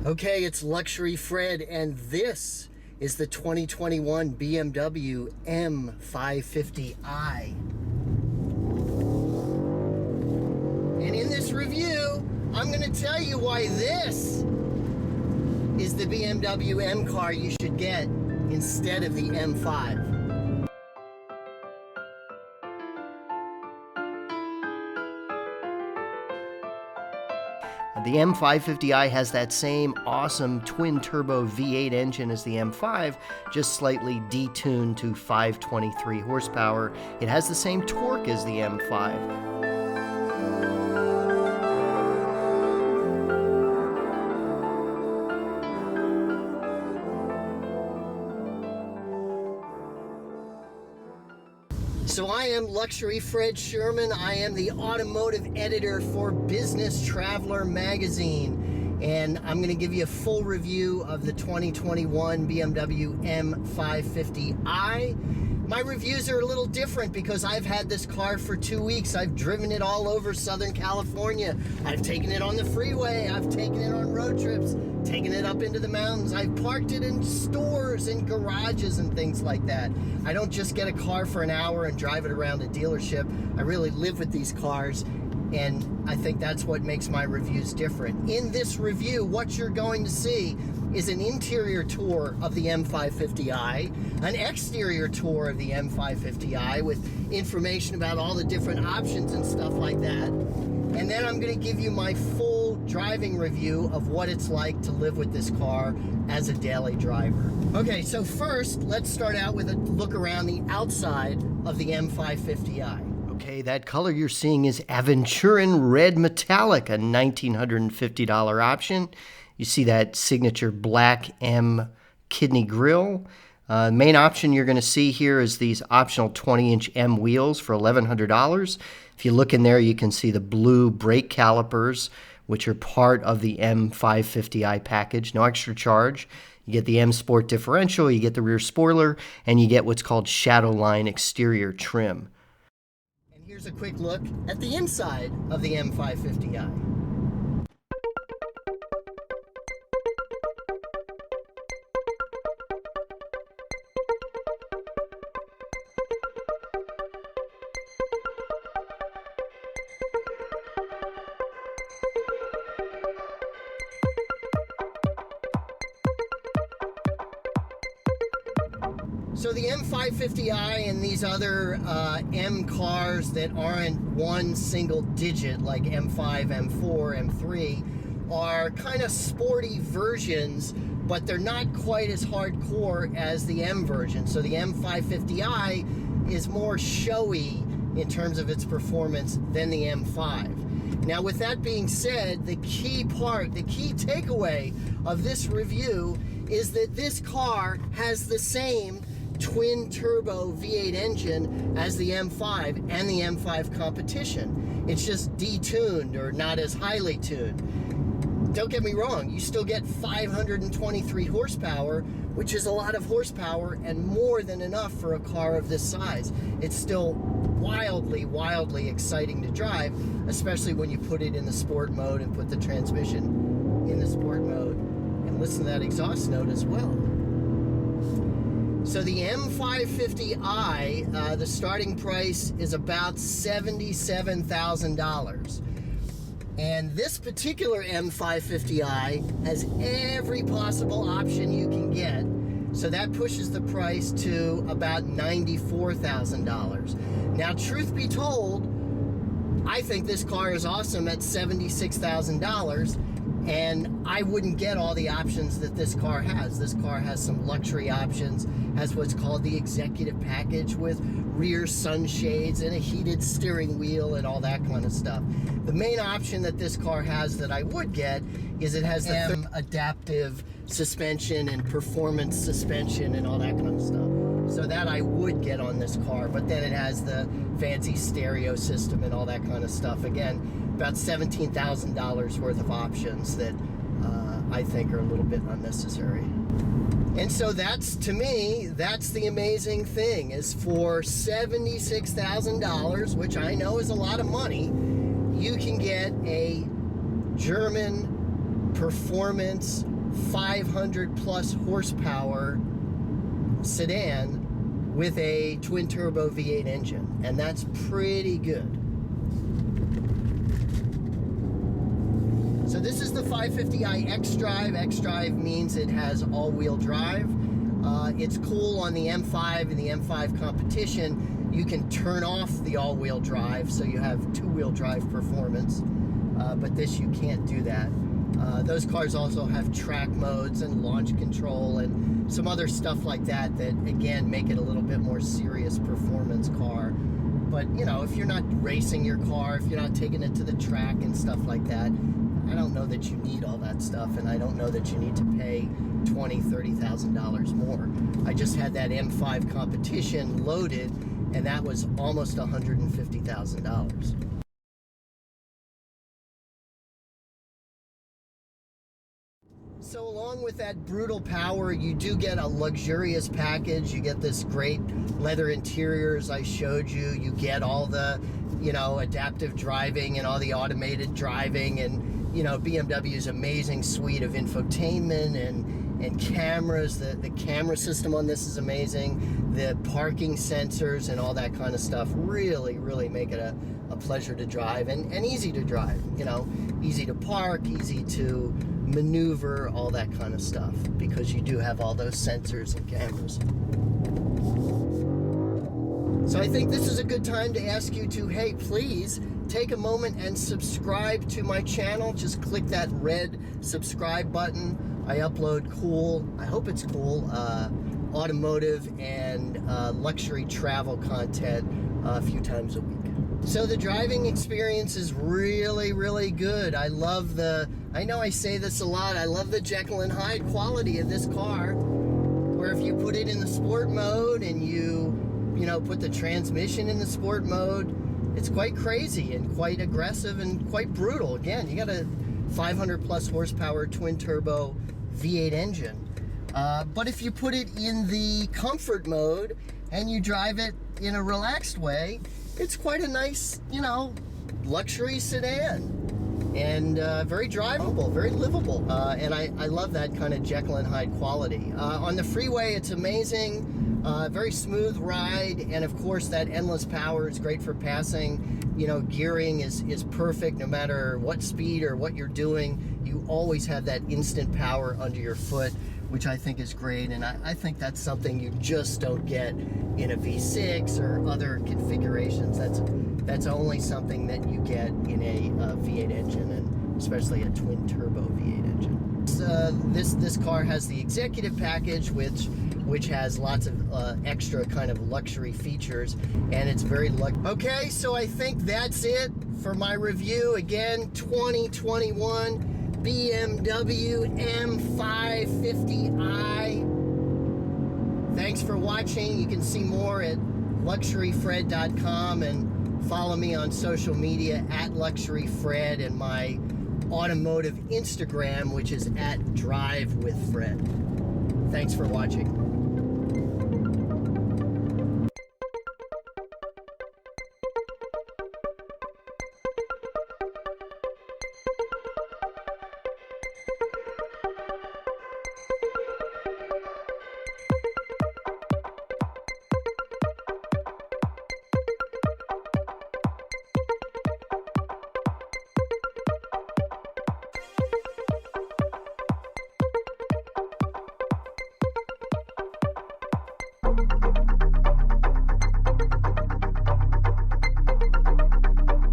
Okay, it's Luxury Fred, and this is the 2021 BMW M550i. And in this review, I'm going to tell you why this is the BMW M car you should get instead of the M5. The M550i has that same awesome twin-turbo V8 engine as the M5, just slightly detuned to 523 horsepower. It has the same torque as the M5. So I am Luxury Fred Sherman. I am the automotive editor for Business Traveler magazine, and I'm going to give you a full review of the 2021 BMW M550i. My reviews are a little different because I've had this car for 2 weeks. I've driven it all over Southern California. I've taken it on the freeway. I've taken it on road trips, taken it up into the mountains. I've parked it in stores and garages and things like that. I don't just get a car for an hour and drive it around a dealership. I really live with these cars, and I think that's what makes my reviews different. In this review, what you're going to see is an interior tour of the M550i, an exterior tour of the M550i with information about all the different options and stuff like that. And then I'm going to give you my full driving review of what it's like to live with this car as a daily driver. Okay, so first, let's start out with a look around the outside of the M550i. Okay, that color you're seeing is Aventurin Red Metallic, a $1,950 option. You see that signature black M kidney grille. Main option you're going to see here is these optional 20-inch M wheels for $1,100. If you look in there, you can see the blue brake calipers, which are part of the M550i package. No extra charge. You get the M Sport differential, you get the rear spoiler, and you get what's called Shadowline exterior trim. And here's a quick look at the inside of the M550i. So the M550i and these other M cars that aren't one single digit like M5, M4, M3 are kind of sporty versions, but they're not quite as hardcore as the M version. So the M550i is more showy in terms of its performance than the M5. Now, with that being said, the key takeaway of this review is that this car has the same twin-turbo V8 engine as the M5 and the M5 competition. It's just detuned or not as highly tuned. Don't get me wrong, you still get 523 horsepower, which is a lot of horsepower and more than enough for a car of this size. It's still wildly exciting to drive, especially when you put it in the sport mode and put the transmission in the sport mode. And listen to that exhaust note as well. So the M550i, the starting price is about $77,000. And this particular M550i has every possible option you can get. So that pushes the price to about $94,000. Now, truth be told, I think this car is awesome at $76,000. And I wouldn't get all the options that this car has. This car has some luxury options, has what's called the executive package with rear sunshades and a heated steering wheel and all that kind of stuff. The main option that this car has that I would get is it has the adaptive suspension and performance suspension and all that kind of stuff. So that I would get on this car, but then it has the fancy stereo system and all that kind of stuff. Again, about $17,000 worth of options that I think are a little bit unnecessary. And so that's, to me, that's the amazing thing, is for $76,000, which I know is a lot of money, you can get a German performance 500 plus horsepower sedan with a twin turbo V8 engine, and that's pretty good. So this is the 550i xDrive. xDrive means it has all-wheel drive. It's cool on the M5 and the M5 competition. You can turn off the all-wheel drive, so you have two-wheel drive performance, but this you can't do that. Those cars also have track modes and launch control and some other stuff like that that, again, make it a little bit more serious performance car. But, you know, if you're not racing your car, if you're not taking it to the track and stuff like that, I don't know that you need all that stuff, and I don't know that you need to pay $20,000, $30,000 more. I just had that M5 competition loaded, and that was almost $150,000. So along with that brutal power, you do get a luxurious package. You get this great leather interiors I showed you. You get all the, you know, adaptive driving and all the automated driving, and, you know, BMW's amazing suite of infotainment and cameras. The camera system on this is amazing. The parking sensors and all that kind of stuff really, really make it a pleasure to drive, and easy to drive. You know, easy to park, easy to maneuver, all that kind of stuff, because you do have all those sensors and cameras. So I think this is a good time to ask you to, hey, please take a moment and subscribe to my channel. Just click that red subscribe button. I upload cool, I hope it's cool, automotive and luxury travel content a few times a week. So the driving experience is really, really good. I love I know I say this a lot, I love the Jekyll and Hyde quality of this car, where if you put it in the sport mode and you know, put the transmission in the sport mode, it's quite crazy and quite aggressive and quite brutal. Again, you got a 500 plus horsepower twin turbo V8 engine. But if you put it in the comfort mode and you drive it in a relaxed way, it's quite a nice, you know, luxury sedan, and very drivable, very livable, and I love that kind of Jekyll and Hyde quality. On the freeway, it's amazing, very smooth ride, and of course that endless power is great for passing. You know, gearing is perfect no matter what speed or what you're doing. You always have that instant power under your foot, which I think is great, and I think that's something you just don't get in a V6 or other configurations. That's only something that you get in a V8 engine, and especially a twin turbo V8 engine. This car has the executive package, which has lots of extra kind of luxury features, and it's very okay, so I think that's it for my review. Again, 2021 BMW M550i. Thanks for watching. You can see more at luxuryfred.com, and follow me on social media at luxuryfred, and my automotive Instagram, which is at drivewithfred. Thanks for watching.